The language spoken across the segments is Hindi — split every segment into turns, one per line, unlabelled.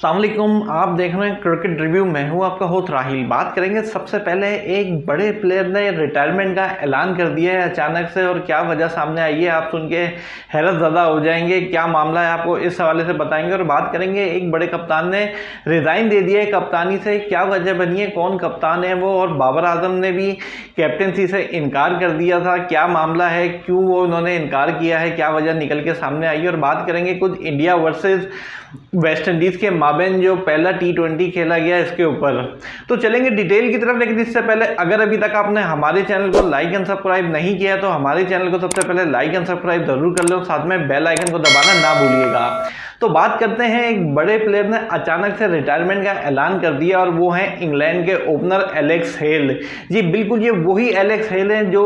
अस्सलामुअलैकुम, आप देख रहे हैं क्रिकेट रिव्यू। मैं हूं आपका होस्ट राहिल। बात करेंगे सबसे पहले एक बड़े प्लेयर ने रिटायरमेंट का ऐलान कर दिया है अचानक से, और क्या वजह सामने आई है आप सुन के हैरत ज़्यादा हो जाएंगे। क्या मामला है आपको इस हवाले से बताएंगे। और बात करेंगे एक बड़े कप्तान ने रिज़ाइन दे दिया है कप्तानी से, क्या वजह बनी है, कौन कप्तान है वो। और बाबर आजम ने भी कैप्टनसी से इनकार कर दिया था, क्या मामला है, क्यों वो उन्होंने इनकार किया है, क्या वजह निकल के सामने आई है। और बात करेंगे कुछ इंडिया वर्सेस वेस्ट इंडीज़ के माबेन जो पहला T20 खेला गया इसके ऊपर। तो चलेंगे डिटेल की तरफ, लेकिन इससे पहले अगर अभी तक आपने हमारे चैनल को लाइक एंड सब्सक्राइब नहीं किया तो हमारे चैनल को सबसे पहले लाइक एंड सब्सक्राइब जरूर कर लो, साथ में बेल आइकन को दबाना ना भूलिएगा। तो बात करते हैं, एक बड़े प्लेयर ने अचानक से रिटायरमेंट का ऐलान कर दिया और वो है इंग्लैंड के ओपनर एलेक्स हेल। जी बिल्कुल, ये वही एलेक्स हेल हैं जो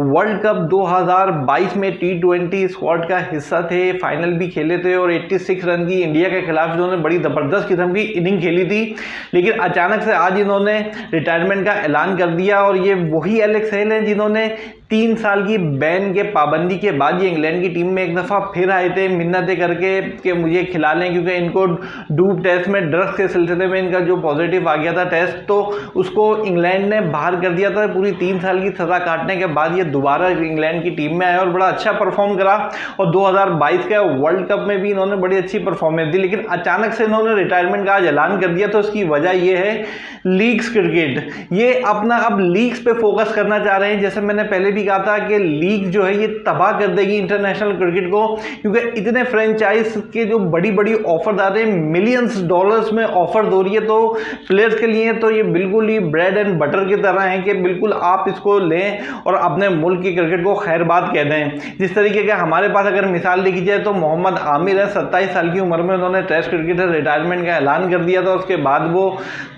वर्ल्ड कप 2022 में T20 स्क्वाड का हिस्सा थे, फाइनल भी खेले थे और 86 रन की इंडिया के खिलाफ इन्होंने बड़ी ज़बरदस्त किस्म की इनिंग खेली थी। लेकिन अचानक से आज इन्होंने रिटायरमेंट का ऐलान कर दिया और ये वही एलेक्स हेल हैं जिन्होंने 3 साल की बैन के पाबंदी के बाद ये इंग्लैंड की टीम में एक दफ़ा फिर आए थे मिन्नतें करके कि मुझे खिला लें, क्योंकि इनको डूब टेस्ट में ड्रग्स के सिलसिले में इनका जो पॉजिटिव आ गया था टेस्ट, तो उसको इंग्लैंड ने बाहर कर दिया था। पूरी 3 साल की सज़ा काटने के बाद ये दोबारा इंग्लैंड की टीम में आया और बड़ा अच्छा परफॉर्म करा और 2022 के वर्ल्ड कप में भी इन्होंने बड़ी अच्छी परफॉर्मेंस दी। लेकिन अचानक से इन्होंने रिटायरमेंट का आज ऐलान कर दिया, तो उसकी वजह ये है लीग्स क्रिकेट, ये अपना अब लीग्स पे फोकस करना चाह रहे हैं। जैसे मैंने पहले भी कहा था कि लीग जो है ये तबाह कर देगी इंटरनेशनल क्रिकेट को, क्योंकि इतने फ्रेंचाइज के जो बड़ी बड़ी ऑफर आ रहे हैं, मिलियंस डॉलर्स में ऑफर हो रही है, तो प्लेयर्स के लिए तो ये बिल्कुल ही ब्रेड एंड बटर की तरह है कि बिल्कुल आप इसको लें और अपने मुल्क की क्रिकेट को खैरबाद कह दें। जिस तरीके के हमारे पास अगर मिसाल देखी जाए तो मोहम्मद आमिर है, 27 साल की उम्र में उन्होंने टेस्ट क्रिकेट से रिटायरमेंट का ऐलान कर दिया था। उसके बाद वो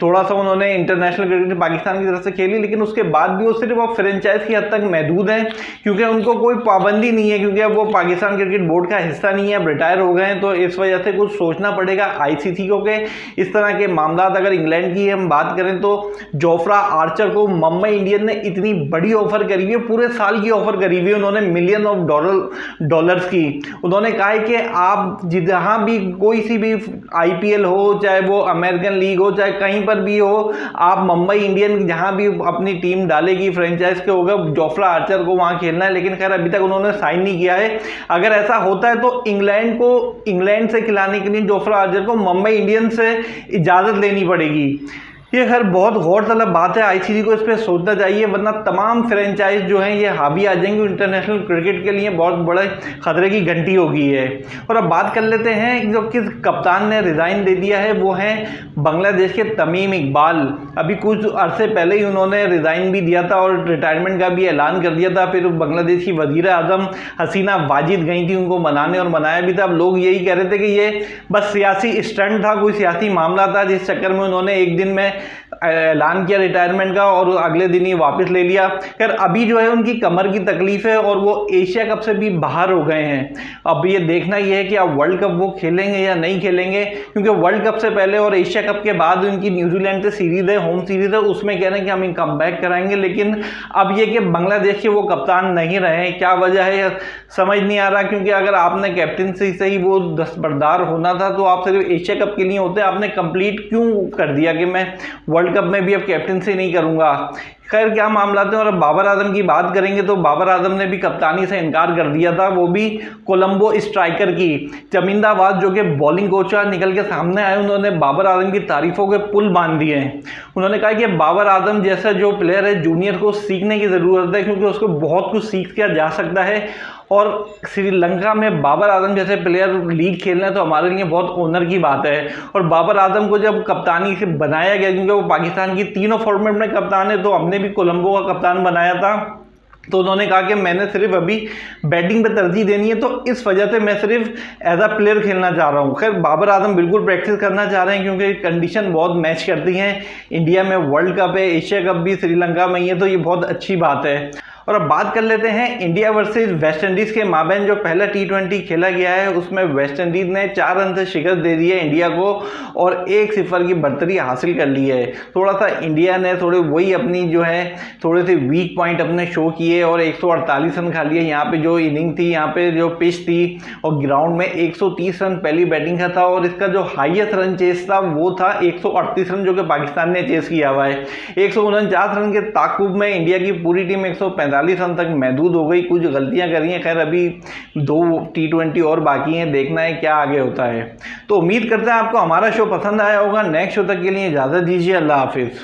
थोड़ा सा उन्होंने इंटरनेशनल क्रिकेट पाकिस्तान की तरफ से खेली, लेकिन उसके बाद भी वो सिर्फ अब फ्रेंचाइज की हद तक महदूद है, क्योंकि उनको कोई पाबंदी नहीं है, क्योंकि अब वो पाकिस्तान क्रिकेट बोर्ड का हिस्सा नहीं है, अब रिटायर हो गए हैं। तो इस वजह से कुछ सोचना पड़ेगा आईसीसी को कि इस तरह के मामला। अगर इंग्लैंड की हम बात करें तो जोफ्रा आर्चर को मुंबई इंडियन ने इतनी बड़ी ऑफर करी हुई है, पूरे साल की ऑफर करी हुई है उन्होंने, मिलियन ऑफ डॉलर्स की। उन्होंने कहा है कि आप जहां भी कोई सी भी IPL हो, चाहे वो अमेरिकन लीग हो, चाहे कहीं पर भी हो, आप मुंबई इंडियन जहां भी अपनी टीम डालेगी फ्रेंचाइज के होगा, जोफ्रा आर्चर को वहां खेलना है। लेकिन खैर अभी तक उन्होंने साइन नहीं किया है। अगर ऐसा होता है तो इंग्लैंड से खिलाने के लिए जोफ्रा आर्चर को मुंबई इंडियंस से इजाजत लेनी पड़ेगी। ये खैर बहुत गौरतलब बात है, आईसीसी को इस पर सोचना चाहिए, वरना तमाम फ्रेंचाइज जो हैं ये हावी आ जाएंगे इंटरनेशनल क्रिकेट के लिए, बहुत बड़े खतरे की घंटी हो गई है। और अब बात कर लेते हैं जो किस कप्तान ने रिज़ाइन दे दिया है, वो है बांग्लादेश के तमीम इकबाल। अभी कुछ अरसे पहले ही उन्होंने रिज़ाइन भी दिया था और रिटायरमेंट का भी ऐलान कर दिया था। फिर बांग्लादेश की वज़ीर आज़म हसीना वाजिद गई थी उनको मनाने, और मनाया भी था। अब लोग यही कह रहे थे कि ये बस सियासी स्टंट था, कोई सियासी मामला था, जिस चक्कर में उन्होंने एक दिन में ऐलान किया रिटायरमेंट का और अगले दिन ही वापस ले लिया। खैर अभी जो है उनकी कमर की तकलीफ है और वो एशिया कप से भी बाहर हो गए हैं। अब ये देखना ये है कि अब वर्ल्ड कप वो खेलेंगे या नहीं खेलेंगे, क्योंकि वर्ल्ड कप से पहले और एशिया कप के बाद उनकी न्यूजीलैंड से सीरीज है, होम सीरीज है, उसमें कह रहे हैं कि हम कम बैक कराएंगे। लेकिन अब ये कि बांग्लादेश के वो कप्तान नहीं रहे, क्या वजह है समझ नहीं आ रहा। क्योंकि अगर आपने कैप्टनसी से ही वो दस्तबरदार होना था तो आप सिर्फ एशिया कप के लिए होते, आपने कंप्लीट क्यों कर दिया कि मैं वर्ल्ड कप में भी अब कैप्टनसी नहीं करूंगा। खैर क्या मामला थे। और अब बाबर आजम की बात करेंगे तो बाबर आजम ने भी कप्तानी से इनकार कर दिया था, वो भी कोलंबो स्ट्राइकर की। चमिंदाबाद जो कि बॉलिंग कोच निकल के सामने आए, उन्होंने बाबर आजम की तारीफों के पुल बांध दिए हैं। उन्होंने कहा कि बाबर आजम जैसा जो प्लेयर है जूनियर को सीखने की ज़रूरत है, क्योंकि उसको बहुत कुछ सीख किया जा सकता है। और श्रीलंका में बाबर आजम जैसे प्लेयर लीग खेलना है तो हमारे लिए बहुत ऑनर की बात है। और बाबर आजम को जब कप्तानी से बनाया गया, क्योंकि वो पाकिस्तान की तीनों फॉर्मेट में कप्तान है, तो हमने भी कोलंबो का कप्तान बनाया था, तो उन्होंने कहा कि मैंने सिर्फ अभी बैटिंग पे तरजीह देनी है, तो इस वजह से मैं सिर्फ एज अ प्लेयर खेलना चाह रहा हूँ। खैर बाबर आजम बिल्कुल प्रैक्टिस करना चाह रहे हैं, क्योंकि कंडीशन बहुत मैच करती हैं। इंडिया में वर्ल्ड कप है, एशिया कप भी श्रीलंका में ही है, तो ये बहुत अच्छी बात है। और अब बात कर लेते हैं इंडिया वर्सेस वेस्ट इंडीज़ के माबैन जो पहला T20 खेला गया है, उसमें वेस्ट इंडीज़ ने 4 रन से शिकस्त दे दी है इंडिया को और 1-0 की बढ़तरी हासिल कर ली है। थोड़ा सा इंडिया ने थोड़े वही अपनी जो है थोड़े से वीक पॉइंट अपने शो किए और 148 रन खा लिए। यहाँ पे जो इनिंग थी, यहाँ पे जो पिच थी और ग्राउंड में 130 रन पहली बैटिंग का था और इसका जो हाईएस्ट रन चेस था वो था 138 रन जो कि पाकिस्तान ने चेस किया हुआ है। 149 रन के ताकुब में इंडिया की पूरी टीम 145 रन तक महदूद हो गई। कुछ गलतियां करी हैं, खैर अभी 2 T20 और बाकी हैं, देखना है क्या आगे होता है। तो उम्मीद करते हैं आपको हमारा शो पसंद आया होगा। नेक्स्ट शो तक के लिए इजाज़त दीजिए। अल्लाह हाफिज़।